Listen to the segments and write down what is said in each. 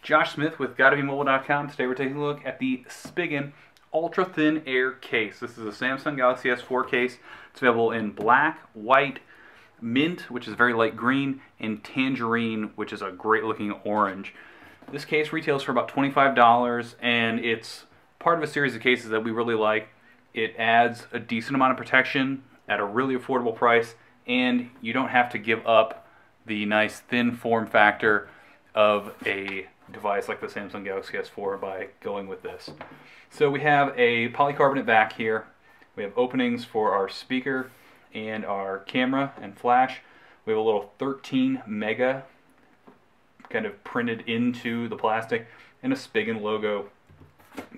Josh Smith with GottaBeMobile.com. Today we're taking a look at the Spigen Ultra Thin Air Case. This is a Samsung Galaxy S4 case. It's available in black, white, mint, which is very light green, and tangerine, which is a great looking orange. This case retails for about $25, and it's part of a series of cases that we really like. It adds a decent amount of protection at a really affordable price, and you don't have to give up the nice thin form factor of a device like the Samsung Galaxy S4 by going with this. So we have a polycarbonate back here. We have openings for our speaker and our camera and flash. We have a little 13 mega kind of printed into the plastic and a Spigen logo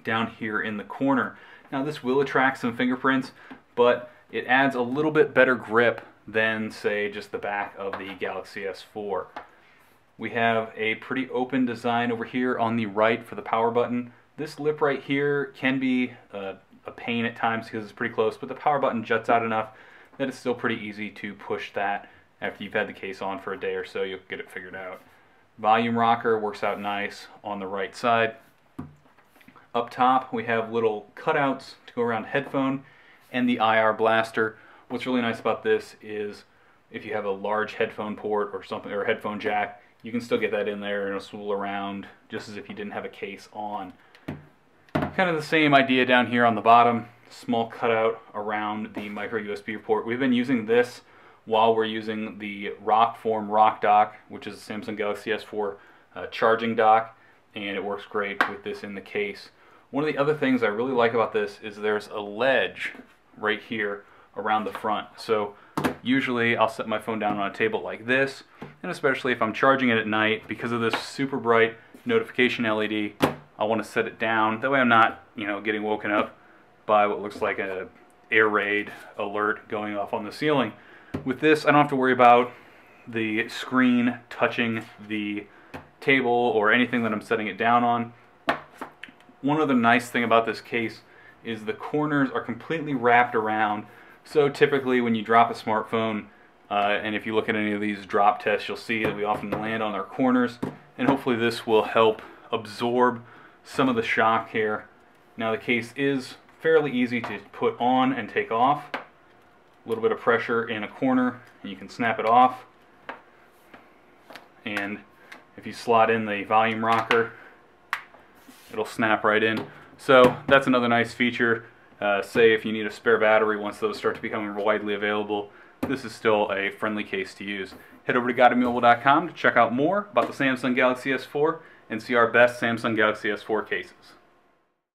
down here in the corner. Now this will attract some fingerprints, but it adds a little bit better grip than, say, just the back of the Galaxy S4. We have a pretty open design over here on the right for the power button. This lip right here can be a pain at times because it's pretty close, but the power button juts out enough that it's still pretty easy to push that. After you've had the case on for a day or so, you'll get it figured out. Volume rocker works out nice on the right side. Up top we have little cutouts to go around headphone and the IR blaster. What's really nice about this is if you have a large headphone port or something, or a headphone jack, you can still get that in there and it'll swivel around just as if you didn't have a case on. Kind of the same idea down here on the bottom, small cutout around the micro USB port. We've been using this while we're using the Rockform Rock Dock, which is a Samsung Galaxy S4 charging dock, and it works great with this in the case. One of the other things I really like about this is there's a ledge right here around the front. So usually I'll set my phone down on a table like this, and especially if I'm charging it at night, because of this super bright notification LED, I want to set it down. That way I'm not, getting woken up by what looks like a air raid alert going off on the ceiling. With this, I don't have to worry about the screen touching the table or anything that I'm setting it down on. One other nice thing about this case is the corners are completely wrapped around. So typically when you drop a smartphone, and if you look at any of these drop tests, you'll see that we often land on our corners, and hopefully this will help absorb some of the shock here. Now the case is fairly easy to put on and take off. A little bit of pressure in a corner and you can snap it off. And if you slot in the volume rocker, it'll snap right in. So that's another nice feature. Say if you need a spare battery once those start to become widely available, this is still a friendly case to use. Head over to GottaBeMobile.com to check out more about the Samsung Galaxy S4 and see our best Samsung Galaxy S4 cases.